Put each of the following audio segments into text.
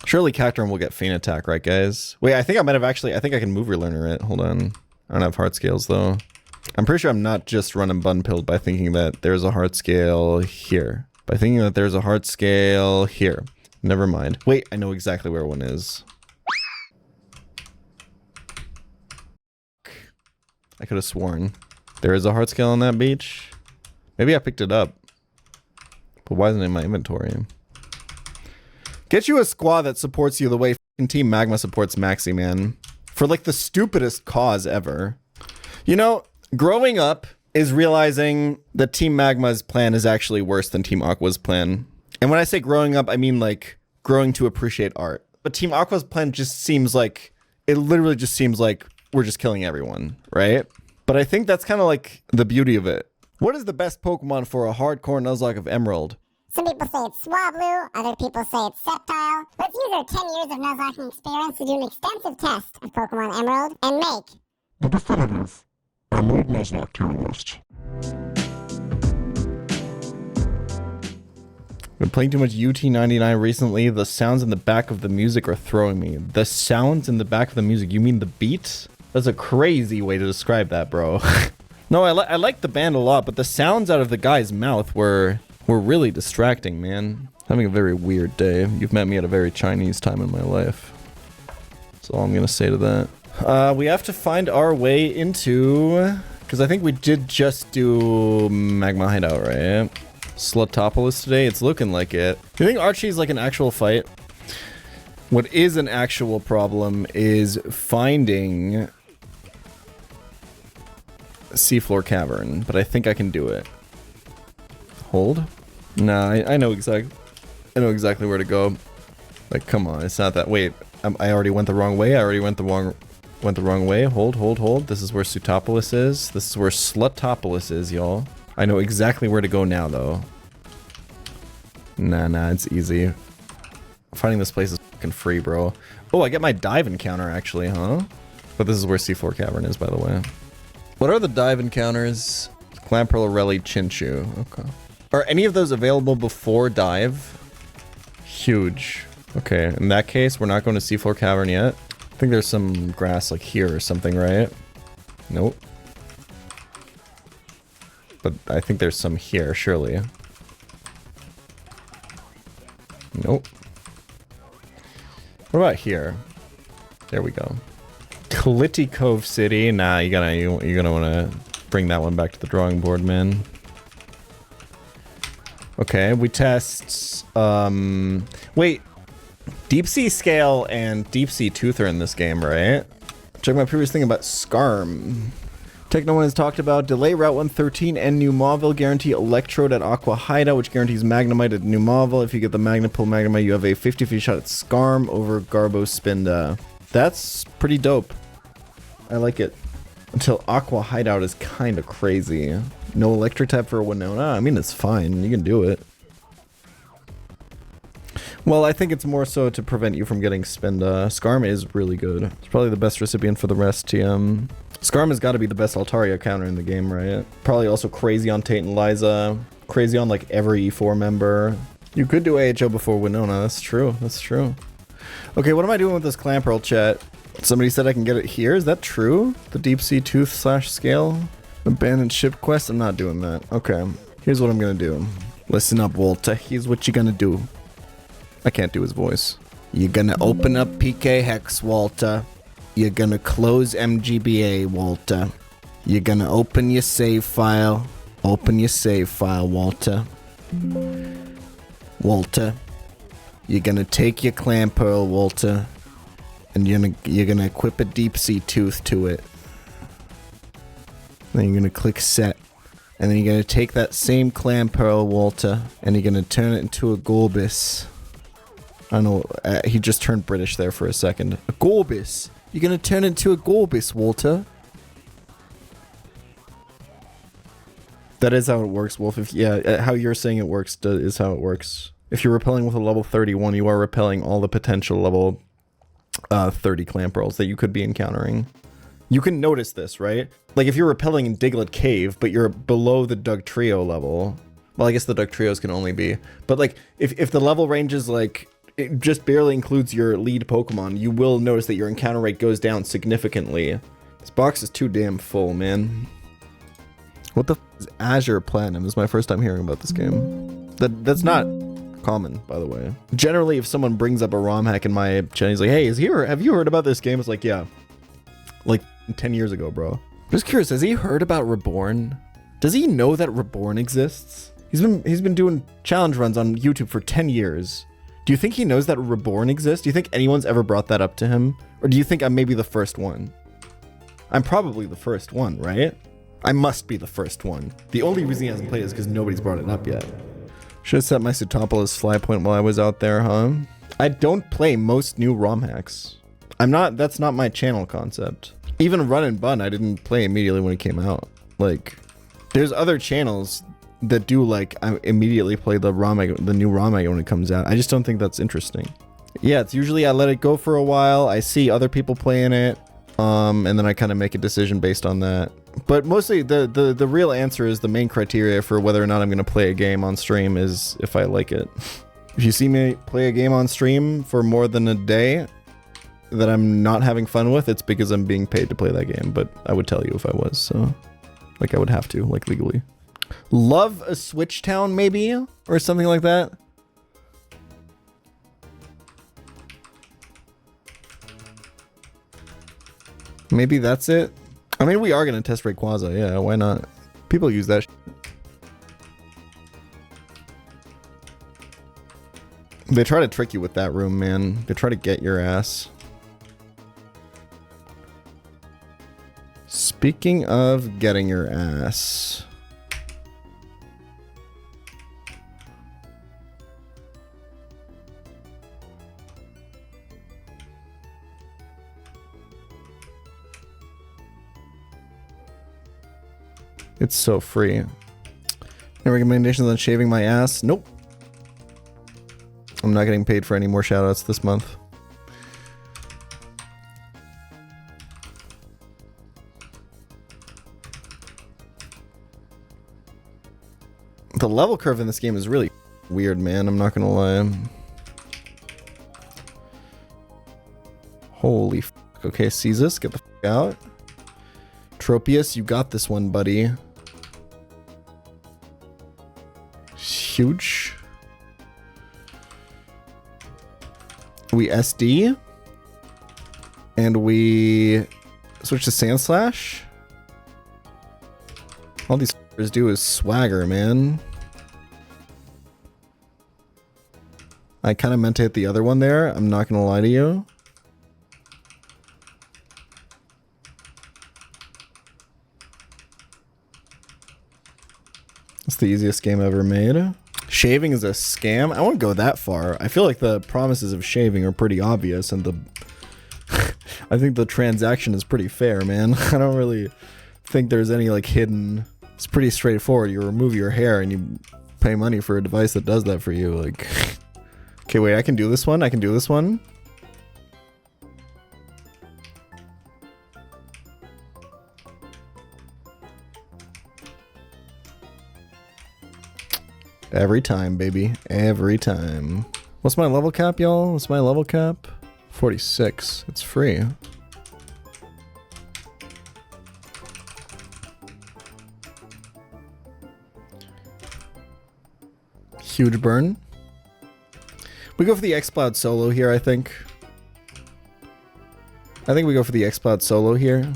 Surely Cacturn will get Feint Attack, right, guys? Wait, I think I might have actually... I think I can move relearner it. Hold on. I don't have heart scales, though. I'm pretty sure I'm not just running bun-pilled by thinking that there's a heart scale here. By thinking that there's a heart scale here. Never mind. Wait, I know exactly where one is. I could have sworn. There is a heart scale on that beach. Maybe I picked it up. But why isn't it in my inventory? Get you a squad that supports you the way f***ing Team Magma supports Maxi, man. For like the stupidest cause ever. You know, growing up is realizing that Team Magma's plan is actually worse than Team Aqua's plan. And when I say growing up, I mean like growing to appreciate art. But Team Aqua's plan just seems like, it literally just seems like we're just killing everyone, right? But I think that's kind of like the beauty of it. What is the best Pokemon for a hardcore Nuzlocke of Emerald? Some people say it's Swablu, other people say it's Sceptile. Let's use our 10 years of Nuzlocking experience to do an extensive test of Pokemon Emerald and make the definitive Emerald Nuzlocke tier list. Been playing too much UT99 recently. The sounds in the back of the music are throwing me. The sounds in the back of the music? You mean the beat? That's a crazy way to describe that, bro. No, I like the band a lot, but the sounds out of the guy's mouth were really distracting, man. Having a very weird day. You've met me at a very Chinese time in my life. That's all I'm gonna say to that. We have to find our way into... Because I think we did just do Magma Hideout, right? Slutopolis today? It's looking like it. Do you think Archie's like an actual fight? What is an actual problem is finding Seafloor Cavern, but I think I can do it. Hold? Nah, I know exactly where to go. Like, come on, it's not that. Wait, I already went the wrong way. I already went the wrong way. Hold. This is where Sutopolis is. This is where Slutopolis is, y'all. I know exactly where to go now, though. Nah, it's easy. Finding this place is fucking free, bro. Oh, I get my dive encounter, actually, huh? But this is where Seafloor Cavern is, by the way. What are the dive encounters? Clamperl, Chinchu. Okay. Are any of those available before dive? Huge. Okay, in that case, we're not going to Seafloor Cavern yet. I think there's some grass like here or something, right? Nope. But I think there's some here, surely. Nope. What about here? There we go. Clitty Cove City. Nah, you're gonna want to bring that one back to the drawing board, man. Okay, we test. Wait. Deep Sea Scale and Deep Sea Tooth are in this game, right? Check my previous thing about Scarm. Techno One has talked about delay Route 113 and New Mauville, guarantee Electrode at Aqua Hideout, which guarantees Magnemite at New Mauville. If you get the Magnepull Magnemite, you have a 50-50 shot at Scarm over Garbo Spinda. That's pretty dope. I like it. Until Aqua Hideout is kind of crazy. No Electric type for a Winona? I mean, it's fine. You can do it. Well, I think it's more so to prevent you from getting Spinda. Scarm is really good. It's probably the best recipient for the rest, TM. Scarm has got to be the best Altaria counter in the game, right? Probably also crazy on Tate and Liza. Crazy on like every E4 member. You could do AHO before Winona. That's true. That's true. Okay, what am I doing with this Clamperl chat? Somebody said I can get it here. Is that true? The Deep Sea Tooth / scale? Abandoned ship quest? I'm not doing that. Okay. Here's what I'm going to do. Listen up, Walter. Here's what you're going to do. I can't do his voice. You're going to open up PK Hex, Walter. You're gonna close MGBA, Walter. You're gonna open your save file. Open your save file, Walter. Walter. You're gonna take your Clamperl, Walter. And you're gonna equip a Deep Sea Tooth to it. Then you're gonna click set. And then you're gonna take that same Clamperl, Walter, and you're gonna turn it into a Gorbis. I don't know, he just turned British there for a second. A Gorbis! You're gonna turn into a Gorbis, Walter. That is how it works, Wolf. If how you're saying it works is how it works. If you're repelling with a level 31, you are repelling all the potential level 30 Clamperls that you could be encountering. You can notice this, right? Like if you're repelling in Diglett Cave, but you're below the Dugtrio level. Well, I guess the Dugtrios can only be. But like if the level range is like it just barely includes your lead Pokemon, you will notice that your encounter rate goes down significantly. This box is too damn full, man. What the f is Azure Platinum? This is my first time hearing about this game. That's not common, by the way. Generally, if someone brings up a ROM hack in my channel, he's like, hey, have you heard about this game? It's like, yeah. Like 10 years ago, bro. Just curious, has he heard about Reborn? Does he know that Reborn exists? He's been doing challenge runs on YouTube for 10 years. Do you think he knows that Reborn exists? Do you think anyone's ever brought that up to him? Or do you think I'm maybe the first one? I'm probably the first one, right? I must be the first one. The only reason he hasn't played is because nobody's brought it up yet. Should have set my Sutopola's fly point while I was out there, huh? I don't play most new ROM hacks. That's not my channel concept. Even Run and Bun, I didn't play immediately when it came out. Like, there's other channels that do, like, I immediately play the new ROM hack when it comes out. I just don't think that's interesting. Yeah, it's usually I let it go for a while, I see other people playing it, and then I kind of make a decision based on that. But mostly the real answer is the main criteria for whether or not I'm going to play a game on stream is if I like it. If you see me play a game on stream for more than a day that I'm not having fun with, it's because I'm being paid to play that game. But I would tell you if I was, so like I would have to, like legally. Love a Switch Town maybe, or something like that. Maybe that's it. I mean, we are going to test Rayquaza. Yeah, why not? People use that. They try to trick you with that room, man. They try to get your ass. Speaking of getting your ass. It's so free. Any recommendations on shaving my ass? Nope. I'm not getting paid for any more shoutouts this month. The level curve in this game is really weird, man. I'm not gonna lie. Holy f***. Okay, Caesar, get the f*** out. Tropius, you got this one, buddy. Huge. We SD. And we switch to Sandslash. All these f***ers do is swagger, man. I kind of meant to hit the other one there. I'm not gonna lie to you. It's the easiest game ever made. Shaving is a scam? I won't go that far. I feel like the promises of shaving are pretty obvious, and the I think the transaction is pretty fair, man. I don't really think there's any like hidden. It's pretty straightforward. You remove your hair and you pay money for a device that does that for you. Like, okay, wait, I can do this one. I can do this one. Every time, baby. Every time. What's my level cap, y'all? What's my level cap? 46. It's free. Huge burn. We go for the X-Cloud solo here, I think. I think we go for the X-Cloud solo here.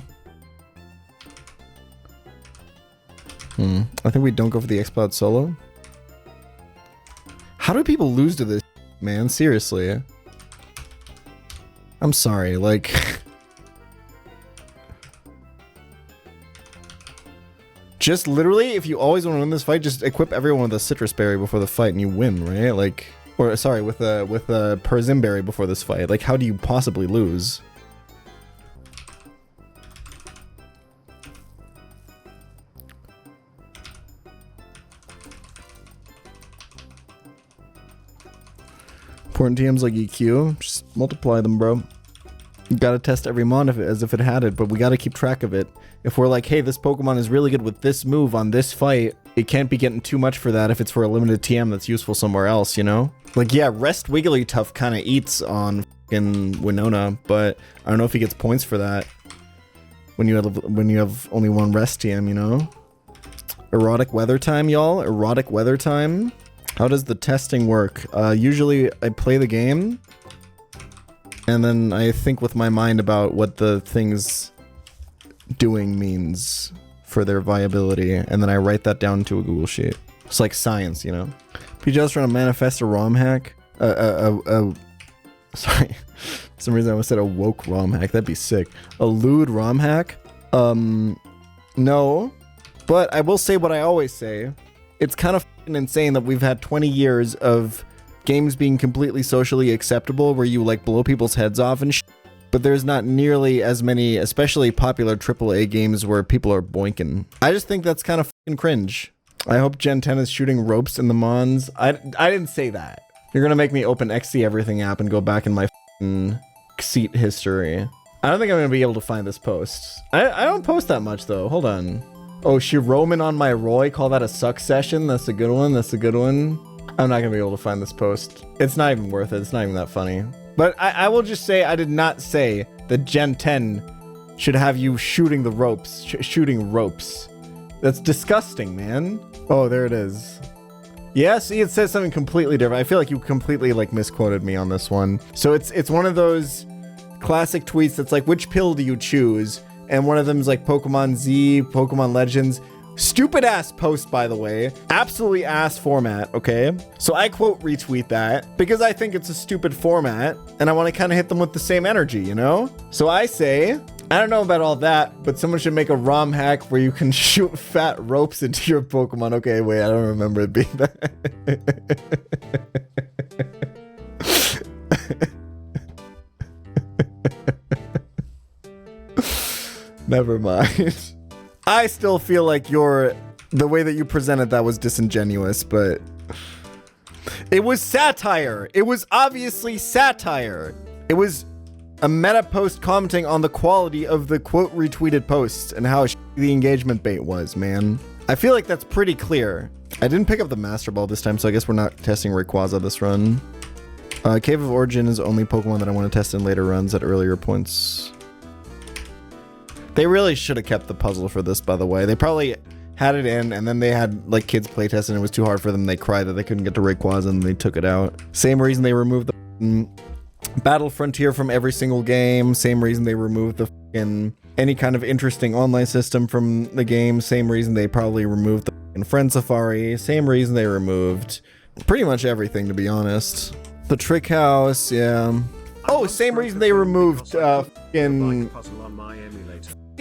I think we don't go for the X-Cloud solo. How do people lose to this, man? Seriously. I'm sorry, like... just literally, if you always want to win this fight, just equip everyone with a Citrus Berry before the fight and you win, right? Like... or, sorry, with a Persim Berry before this fight. Like, how do you possibly lose? Important TMs like EQ, just multiply them, bro. You gotta test every mon as if it had it, but we gotta keep track of it. If we're like, hey, this Pokemon is really good with this move on this fight, it can't be getting too much for that if it's for a limited TM that's useful somewhere else, you know? Like, yeah, Rest Wigglytuff kind of eats on fucking Winona, but I don't know if he gets points for that when you have only one Rest TM, you know? Erotic weather time, y'all. Erotic weather time. How does the testing work? Usually I play the game, and then I think with my mind about what the thing's doing means for their viability, and then I write that down into a Google sheet. It's like science, you know? pChal's trying to manifest a ROM hack. Sorry. For some reason I almost said a woke ROM hack. That'd be sick. A lewd ROM hack? No. But I will say what I always say. It's kind of insane that we've had 20 years of games being completely socially acceptable where you like blow people's heads off and shit. But there's not nearly as many, especially popular AAA games where people are boinking. I just think that's kind of fucking cringe. I hope Gen 10 is shooting ropes in the Mons. I didn't say that. You're gonna make me open XD Everything app and go back in my fucking seat history. I don't think I'm gonna be able to find this post. I don't post that much though. Hold on. Oh, she roaming on my Roy. Call that a suck session. That's a good one. That's a good one. I'm not gonna be able to find this post. It's not even worth it. It's not even that funny. But I will just say I did not say that Gen 10 should have you shooting the ropes. Shooting ropes. That's disgusting, man. Oh, there it is. Yeah, see, it says something completely different. I feel like you completely like misquoted me on this one. So it's one of those classic tweets that's like, which pill do you choose? And one of them is like Pokemon Z, Pokemon Legends. Stupid ass post, by the way. Absolutely ass format, okay? So I quote retweet that because I think it's a stupid format and I want to kind of hit them with the same energy, you know? So I say, I don't know about all that, but someone should make a ROM hack where you can shoot fat ropes into your Pokemon. Okay, wait, I don't remember it being that. Never mind. I still feel like the way that you presented that was disingenuous, but it was satire. It was obviously satire. It was a meta post commenting on the quality of the quote retweeted posts and how the engagement bait was, man. I feel like that's pretty clear. I didn't pick up the Master Ball this time, so I guess we're not testing Rayquaza this run. Cave of Origin is only Pokemon that I want to test in later runs at earlier points. They really should have kept the puzzle for this, by the way. They probably had it in, and then they had like kids playtest, and it was too hard for them. They cried that they couldn't get to Rayquaza, and they took it out. Same reason they removed the Battle Frontier from every single game. Same reason they removed the any kind of interesting online system from the game. Same reason they probably removed the Friend Safari. Same reason they removed pretty much everything, to be honest. The Trick House, yeah. Oh, same reason they removed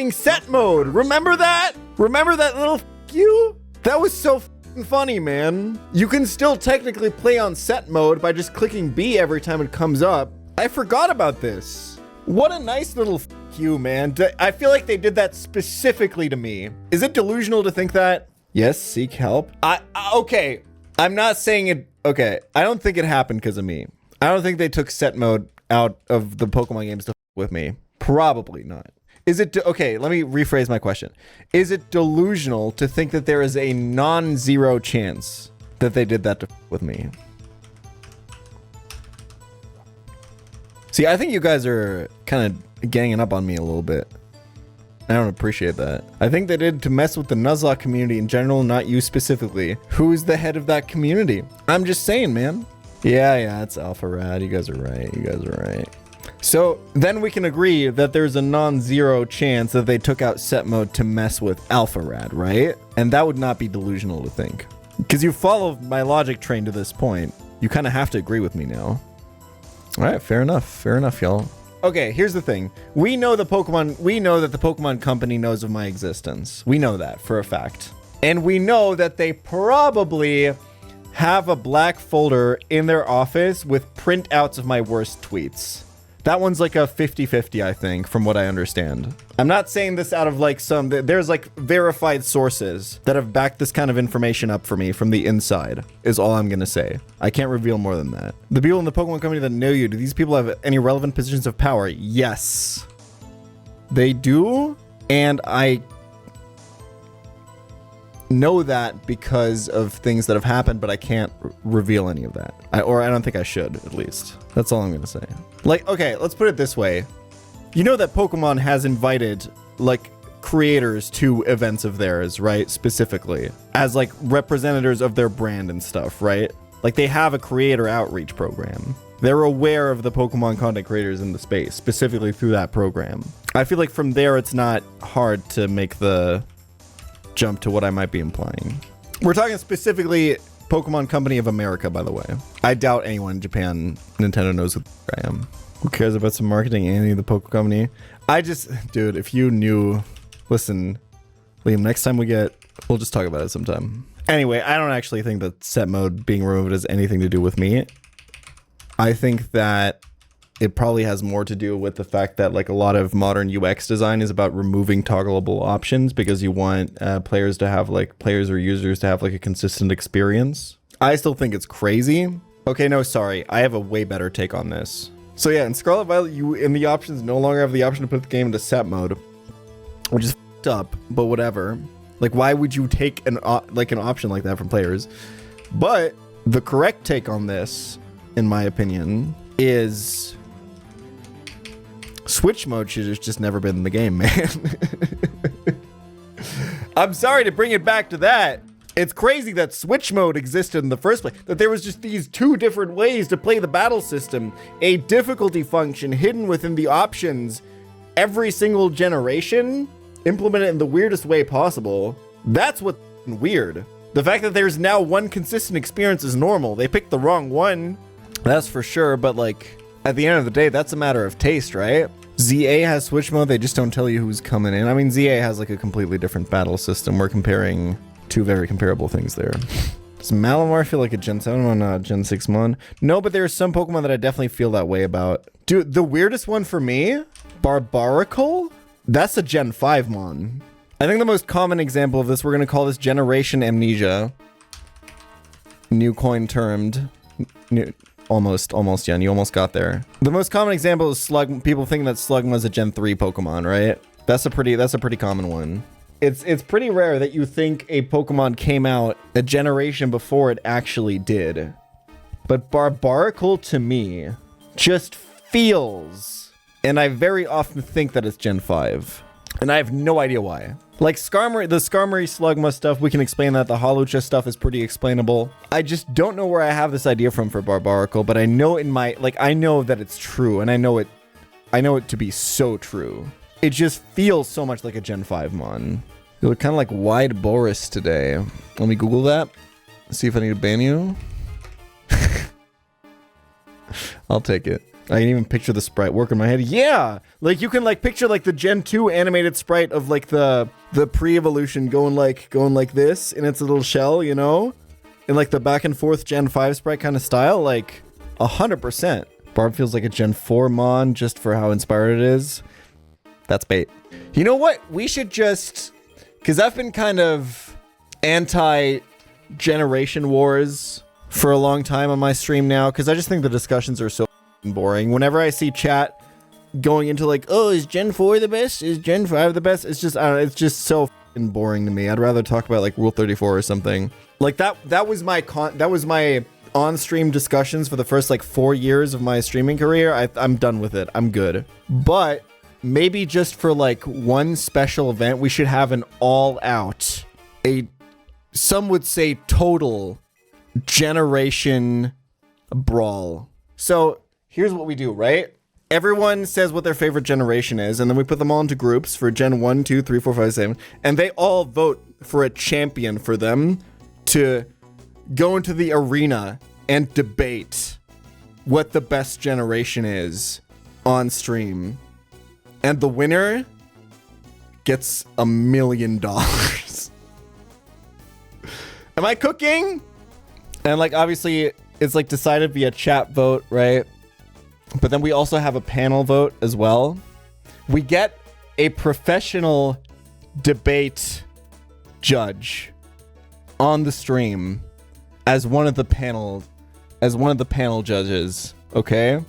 set mode. Remember that? Remember that little you? That was so funny, man. You can still technically play on set mode by just clicking B every time it comes up. I forgot about this. What a nice little you, man. I feel like they did that specifically to me. Is it delusional to think that? Yes, seek help. Okay. I'm not saying it. Okay. I don't think it happened because of me. I don't think they took set mode out of the Pokemon games to with me. Probably not. Is it, okay, let me rephrase my question. Is it delusional to think that there is a non-zero chance that they did that to with me? See, I think you guys are kind of ganging up on me a little bit. I don't appreciate that. I think they did to mess with the Nuzlocke community in general, not you specifically. Who's the head of that community? I'm just saying, man. Yeah, it's Alpha Rad. You guys are right. You guys are right. So then we can agree that there's a non-zero chance that they took out set mode to mess with Alpha Rad, right? And that would not be delusional to think. Because you follow my logic train to this point. You kind of have to agree with me now. All right, fair enough. Fair enough, y'all. Okay, here's the thing. We know that the Pokemon company knows of my existence. We know that for a fact. And we know that they probably have a black folder in their office with printouts of my worst tweets. That one's like a 50-50, I think, from what I understand. I'm not saying this out of like there's like verified sources that have backed this kind of information up for me from the inside, is all I'm gonna say. I can't reveal more than that. The people in the Pokemon company that know you, do these people have any relevant positions of power? Yes. They do, and know that because of things that have happened, but I can't reveal any of that. I don't think I should, at least. That's all I'm gonna say. Like, okay, let's put it this way. You know that Pokemon has invited, like, creators to events of theirs, right? Specifically. As, like, representatives of their brand and stuff, right? Like, they have a creator outreach program. They're aware of the Pokemon content creators in the space, specifically through that program. I feel like from there, it's not hard to make the jump to what I might be implying. We're talking specifically Pokemon Company of America, by the way. I doubt anyone in Japan, Nintendo knows who I am. Who cares about some marketing, Annie, the Poke Company? Dude, if you knew, listen, Liam, next time we'll just talk about it sometime. Anyway, I don't actually think that set mode being removed has anything to do with me. I think that it probably has more to do with the fact that like a lot of modern UX design is about removing toggleable options because you want players or users to have like a consistent experience. I still think it's crazy. Okay, no, sorry. I have a way better take on this. So yeah, in Scarlet Violet, you in the options no longer have the option to put the game into set mode, which is f***ed up, but whatever. Like, why would you take an option like that from players? But the correct take on this, in my opinion, is Switch mode should have just never been in the game, man. I'm sorry to bring it back to that. It's crazy that Switch mode existed in the first place, that there was just these two different ways to play the battle system, a difficulty function hidden within the options every single generation, implemented in the weirdest way possible. That's what's weird. The fact that there's now one consistent experience is normal. They picked the wrong one, that's for sure, but like, at the end of the day, that's a matter of taste, right? ZA has Switch mode, they just don't tell you who's coming in. I mean, ZA has like a completely different battle system. We're comparing two very comparable things there. Does Malamar feel like a Gen 7 one, not Gen 6 mon? No, but there are some Pokemon that I definitely feel that way about. Dude, the weirdest one for me, Barbaracle? That's a Gen 5 mon. I think the most common example of this, we're gonna call this Generation Amnesia. New coin termed. Almost, Yen. You almost got there. The most common example is Slug. People thinking that Slugma's a Gen 3 Pokemon, right? That's a pretty common one. It's pretty rare that you think a Pokemon came out a generation before it actually did. But Barbaracle to me just feels, and I very often think that it's Gen 5. And I have no idea why. Like the Skarmory Slugma stuff, we can explain that. The Holucha stuff is pretty explainable. I just don't know where I have this idea from for Barbaracle, but I know I know that it's true, and I know it to be so true. It just feels so much like a Gen 5 mon. You look kind of like Wide Boris today. Let me Google that. See if I need to ban you. I'll take it. I can even picture the sprite work in my head. Yeah! Like, you can, like, picture, like, the Gen 2 animated sprite of, like, the pre-evolution going like this in its little shell, you know? In, like, the back and forth Gen 5 sprite kind of style. Like, 100%. Barb feels like a Gen 4 mon just for how inspired it is. That's bait. You know what? We should just... Because I've been kind of anti-generation wars for a long time on my stream now, because I just think the discussions are so boring. Whenever I see chat going into like, oh, is Gen 4 the best? Is Gen 5 the best? It's just, I don't know, it's just so boring to me. I'd rather talk about like Rule 34 or something. Like that was my on-stream discussions for the first like 4 years of my streaming career. I'm done with it. I'm good. But maybe just for like one special event, we should have an all-out, some would say total generation brawl. So here's what we do, right? Everyone says what their favorite generation is, and then we put them all into groups for Gen 1, 2, 3, 4, 5, 7, and they all vote for a champion for them to go into the arena and debate what the best generation is on stream. And the winner gets $1 million. Am I cooking? And like, obviously, it's like decided via chat vote, right? But then we also have a panel vote as well. We get a professional debate judge on the stream as one of the panel judges. Okay,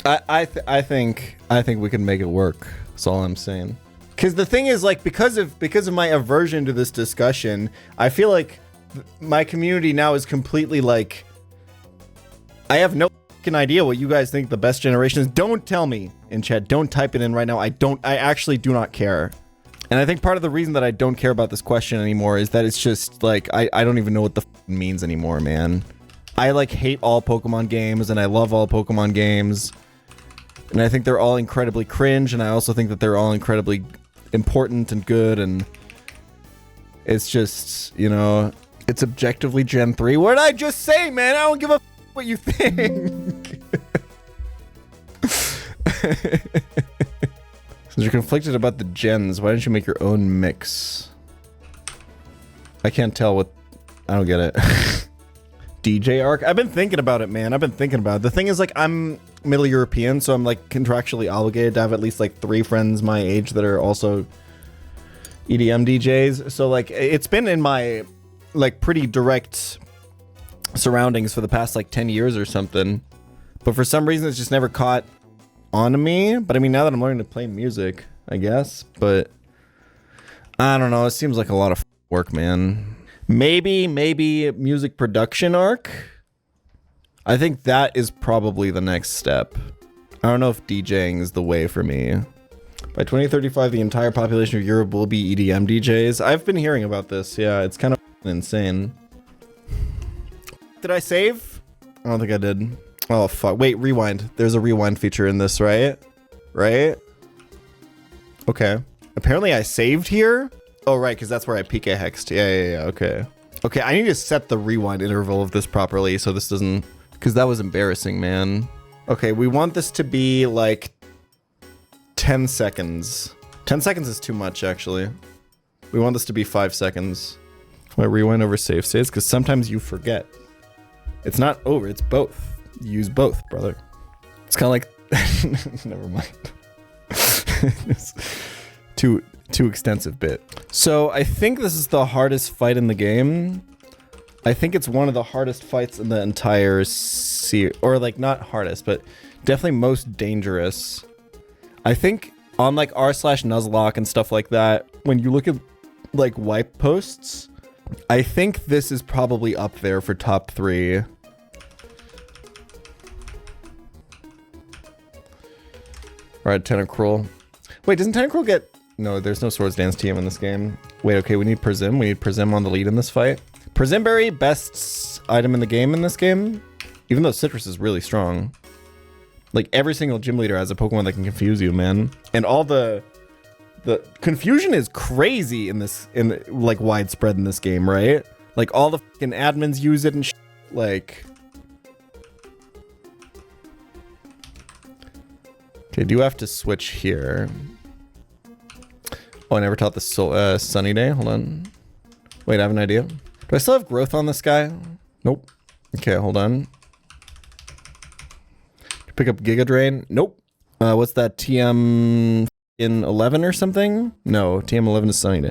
I think we can make it work. That's all I'm saying. Because the thing is, like, because of my aversion to this discussion, I feel like my community now is completely like, I have no fucking idea what you guys think the best generation is. Don't tell me in chat. Don't type it in right now. I actually do not care. And I think part of the reason that I don't care about this question anymore is that it's just like, I don't even know what the f means anymore, man. I like hate all Pokemon games and I love all Pokemon games. And I think they're all incredibly cringe, and I also think that they're all incredibly important and good, and it's just, you know, it's objectively Gen 3. What did I just say, man? I don't give a f what you think. Since you're conflicted about the gens, why don't you make your own mix? I can't tell what... I don't get it. DJ arc? I've been thinking about it, man. I've been thinking about it. The thing is, like, I'm Middle European, so I'm, like, contractually obligated to have at least, like, 3 friends my age that are also EDM DJs. So, like, it's been in my, like, pretty direct surroundings for the past, like, 10 years or something. But for some reason, it's just never caught on to me. But, I mean, now that I'm learning to play music, I guess. But, I don't know. It seems like a lot of work, man. Maybe music production arc. I think that is probably the next step. I don't know if DJing is the way for me. By 2035, the entire population of Europe will be EDM DJs. I've been hearing about this. Yeah, it's kind of insane. Did I save? I don't think I did. Oh, fuck. Wait, rewind. There's a rewind feature in this, right? Right? Okay. Apparently I saved here. Oh, right, because that's where I PK hexed. Yeah, okay. Okay, I need to set the rewind interval of this properly so this doesn't... Because that was embarrassing, man. Okay, we want this to be, like, 10 seconds. 10 seconds is too much, actually. We want this to be 5 seconds. I rewind over save states, because sometimes you forget. It's not over, it's both. You use both, brother. It's kind of like... Never mind. It's too extensive bit. So I think this is the hardest fight in the game. I think it's one of the hardest fights in the entire series, or like not hardest, but definitely most dangerous. I think on like r/Nuzlocke and stuff like that, when you look at like wipe posts, I think this is probably up there for top 3. All right, Tentacruel. Wait, doesn't Tentacruel get... No, there's no Swords Dance TM in this game. Wait, okay, we need Prism. We need Prism on the lead in this fight. Prismberry, best item in the game in this game. Even though Citrus is really strong. Like, every single gym leader has a Pokemon that can confuse you, man. And all the confusion is crazy in this, like, widespread in this game, right? Like, all the fucking admins use it and shit. Like... Okay, do you have to switch here? Oh, I never taught the Sunny Day. Hold on. Wait, I have an idea. Do I still have growth on this guy? Nope. Okay, hold on. Pick up Giga Drain. Nope. What's that? TM in 11 or something? No, TM 11 is Sunny Day.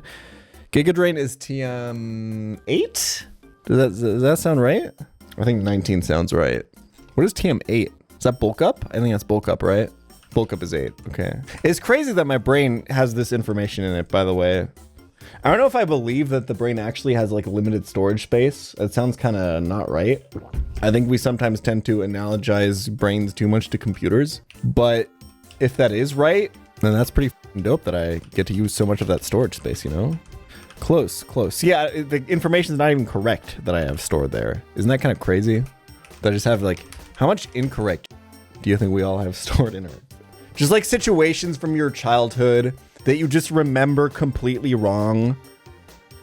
Giga Drain is TM 8? Does that sound right? I think 19 sounds right. What is TM 8? Is that Bulk Up? I think that's Bulk Up, right? Bulk Up is 8. Okay. It's crazy that my brain has this information in it, by the way. I don't know if I believe that the brain actually has like limited storage space. It sounds kind of not right. I think we sometimes tend to analogize brains too much to computers. But if that is right, then that's pretty dope that I get to use so much of that storage space, you know? Close. Yeah, the information's not even correct that I have stored there. Isn't that kind of crazy? That I just have like, how much incorrect do you think we all have stored in our... Just like situations from your childhood that you just remember completely wrong,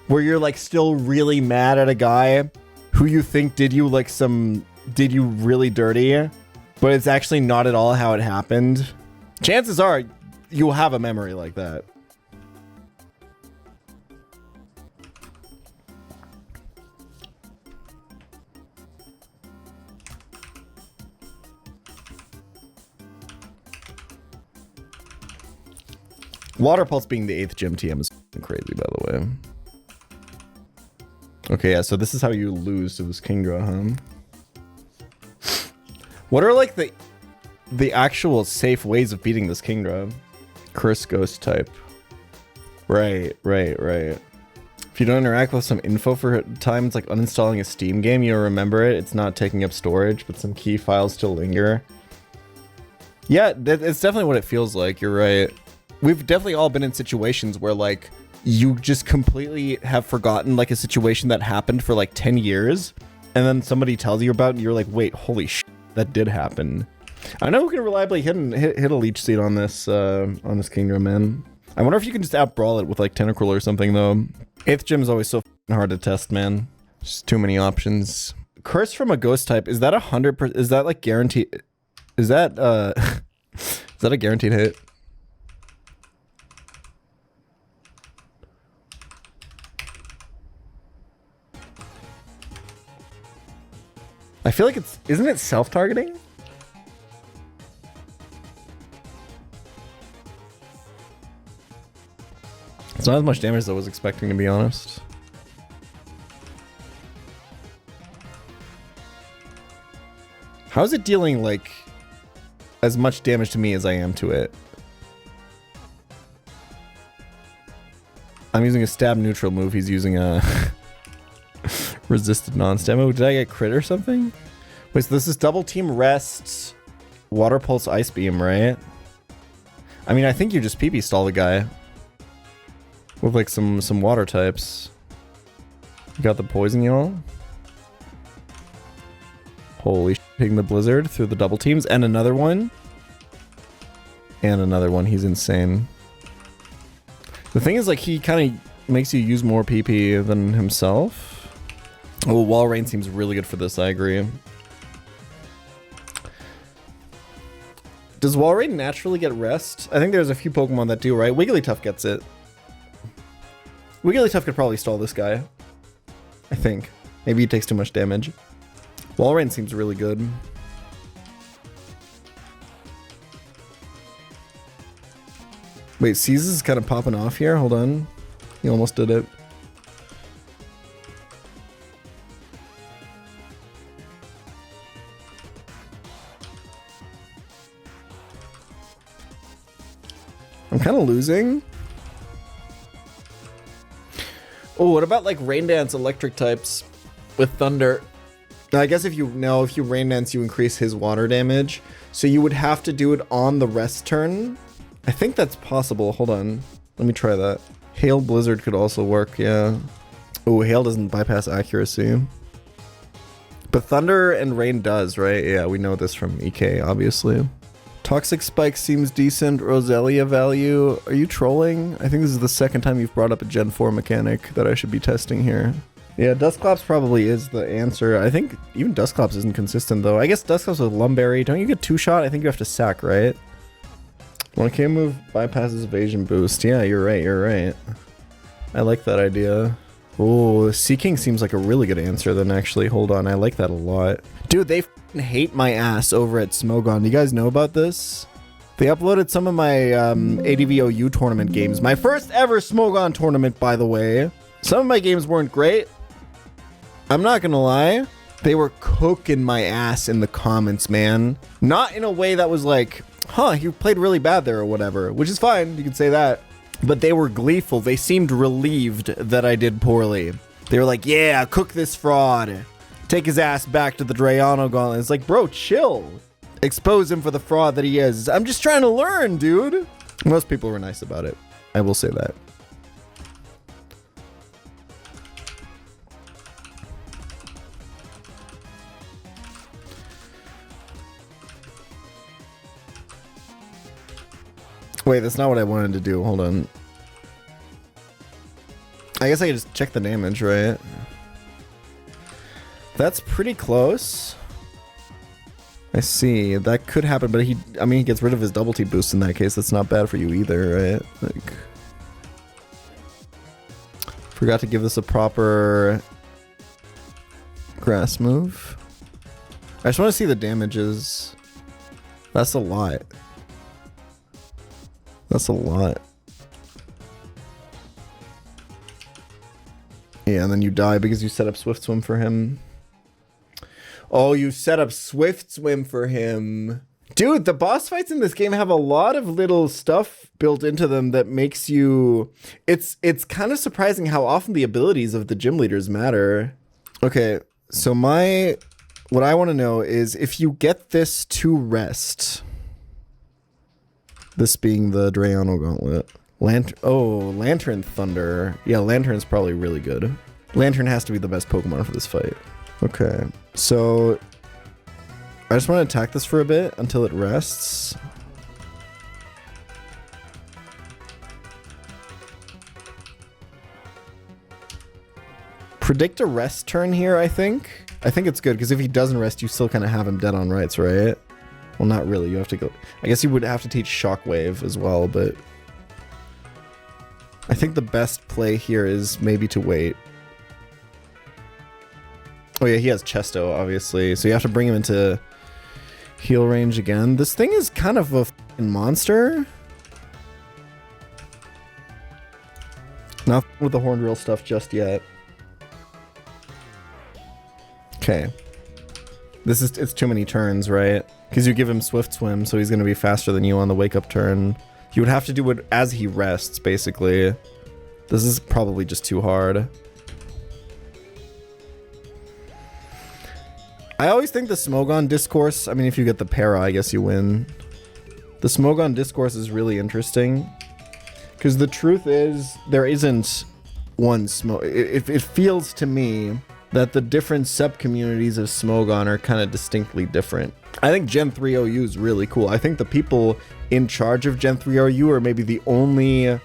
where you're like still really mad at a guy who you think did you really dirty, but it's actually not at all how it happened. Chances are you'll have a memory like that. Water Pulse being the 8th gym TM is crazy, by the way. Okay, yeah, so this is how you lose to this Kingdra, huh? What are like the actual safe ways of beating this Kingdra? Curse Ghost type. Right. If you don't interact with some info for time, it's like uninstalling a Steam game. You don't remember it. It's not taking up storage, but some key files still linger. Yeah, it's definitely what it feels like. You're right. We've definitely all been in situations where like you just completely have forgotten like a situation that happened for like 10 years. And then somebody tells you about it and you're like, wait, holy shit, that did happen. I know we can reliably hit a leech seed on this Kingdra, man. I wonder if you can just out-brawl it with like Tentacruel or something though. 8th gym is always so hard to test, man. Just too many options. Curse from a ghost type, is that 100%? Is that like guaranteed? Is that is that a guaranteed hit? I feel like isn't it self-targeting? It's not as much damage as I was expecting, to be honest. How is it dealing, like, as much damage to me as I am to it? I'm using a stab neutral move. He's using a resisted non-stab move. Did I get crit or something? Wait, so this is double team rest, water pulse, ice beam, right? I mean, I think you just PP stall the guy. With like some water types. You got the poison, y'all. Holy shit, hitting the blizzard through the double teams. And another one. And another one. He's insane. The thing is, like, he kind of makes you use more PP than himself. Oh, Wall Rain seems really good for this, I agree. Does Wall Rain naturally get rest? I think there's a few Pokemon that do, right? Wigglytuff gets it. Wigglytuff could probably stall this guy. I think. Maybe he takes too much damage. Walrein seems really good. Wait, Seize is kind of popping off here. Hold on. He almost did it. I'm kind of losing. Oh, what about like Rain Dance electric types with Thunder? Now, I guess if you Rain Dance, you increase his water damage. So you would have to do it on the rest turn. I think that's possible. Hold on. Let me try that. Hail Blizzard could also work, yeah. Oh, Hail doesn't bypass accuracy. But Thunder and Rain does, right? Yeah, we know this from EK, obviously. Toxic Spike seems decent. Roselia value. Are you trolling? I think this is the second time you've brought up a Gen 4 mechanic that I should be testing here. Yeah, Dusclops probably is the answer. I think even Dusclops isn't consistent, though. I guess Dusclops with Lumberry. Don't you get 2-shot? I think you have to sack, right? 1K move bypasses evasion boost. Yeah, you're right. I like that idea. Oh, Seaking seems like a really good answer then, actually. Hold on, I like that a lot. Dude, they hate my ass over at Smogon. Do you guys know about this? They uploaded some of my ADVOU tournament games. My first ever Smogon tournament, by the way. Some of my games weren't great. I'm not gonna lie. They were cooking my ass in the comments, man. Not in a way that was like, huh, you played really bad there or whatever, which is fine. You can say that. But they were gleeful. They seemed relieved that I did poorly. They were like, yeah, cook this fraud. Take his ass back to the Drayano Gauntlet. It's like, bro, chill. Expose him for the fraud that he is. I'm just trying to learn, dude. Most people were nice about it. I will say that. Wait, that's not what I wanted to do. Hold on. I guess I could just check the damage, right? That's pretty close. I see. That could happen, but he gets rid of his double T boost in that case. That's not bad for you either, right? Like, forgot to give this a proper grass move. I just want to see the damages. That's a lot. That's a lot. Yeah, and then you die because you set up Swift Swim for him. Oh, you set up Swift Swim for him. Dude, the boss fights in this game have a lot of little stuff built into them that makes you... It's kind of surprising how often the abilities of the gym leaders matter. Okay, so what I want to know is if you get this to rest... This being the Drayano Gauntlet. Lantern Thunder. Yeah, Lantern's probably really good. Lantern has to be the best Pokemon for this fight. Okay, so... I just want to attack this for a bit until it rests. Predict a rest turn here, I think. I think it's good, because if he doesn't rest, you still kind of have him dead on rights, right? Well, not really. You have to go... I guess you would have to teach Shockwave as well, but... I think the best play here is maybe to wait. Oh yeah, he has Chesto, obviously. So you have to bring him into heal range again. This thing is kind of a f***ing monster. Not with the horn drill stuff just yet. Okay. It's too many turns, right? Because you give him Swift Swim, so he's going to be faster than you on the wake up turn. You would have to do it as he rests, basically. This is probably just too hard. I always think the Smogon discourse, I mean, if you get the para, I guess you win. The Smogon discourse is really interesting. Because the truth is, there isn't one it feels to me that the different sub-communities of Smogon are kind of distinctly different. I think Gen 3 OU is really cool. I think the people in charge of Gen 3 OU are maybe the only...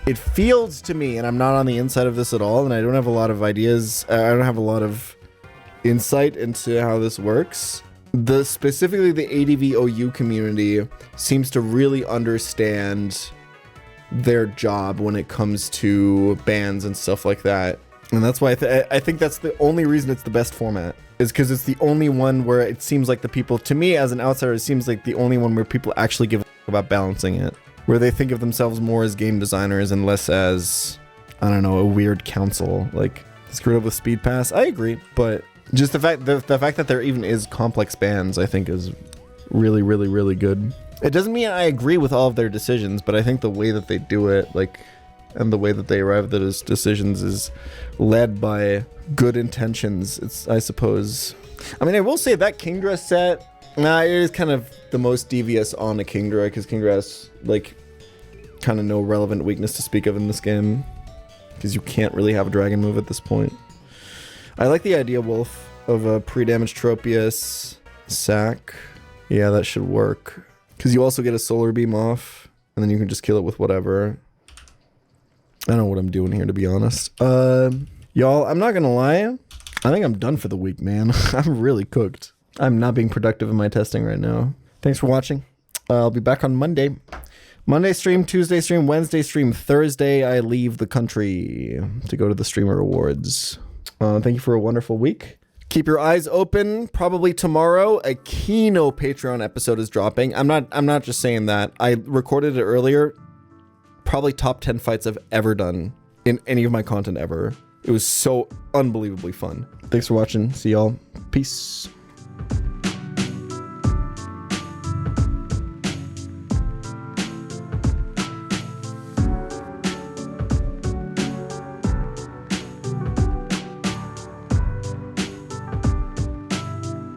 It feels to me, and I'm not on the inside of this at all, and I don't have a lot of ideas, I don't have a lot of insight into how this works. Specifically the ADV OU community seems to really understand their job when it comes to bans and stuff like that. And that's why I think that's the only reason it's the best format, is because it's the only one where it seems like the people, to me as an outsider, it seems like the only one where people actually give a about balancing it, where they think of themselves more as game designers and less as, I don't know, a weird council. Like, screwed up with Speed Pass, I agree, but just the fact that there even is complex bans, I think is really, really, really good. It doesn't mean I agree with all of their decisions, but I think the way that they do it, like, and the way that they arrive at those decisions is led by good intentions, it's, I suppose. I mean, I will say that Kingdra set, it is kind of the most devious on a Kingdra, because Kingdra has, like, kind of no relevant weakness to speak of in this game, because you can't really have a dragon move at this point. I like the idea, Wolf, of a pre-damage Tropius sack. Yeah, that should work. Because you also get a solar beam off, and then you can just kill it with whatever. I don't know what I'm doing here, to be honest. Y'all, I'm not gonna lie. I think I'm done for the week, man. I'm really cooked. I'm not being productive in my testing right now. Thanks for watching. I'll be back on Monday. Monday stream, Tuesday stream, Wednesday stream, Thursday I leave the country to go to the Streamer Awards. Thank you for a wonderful week. Keep your eyes open. Probably tomorrow, a Kino Patreon episode is dropping. I'm not just saying that. I recorded it earlier. Probably top 10 fights I've ever done in any of my content ever. It was so unbelievably fun. Thanks for watching. See y'all. Peace.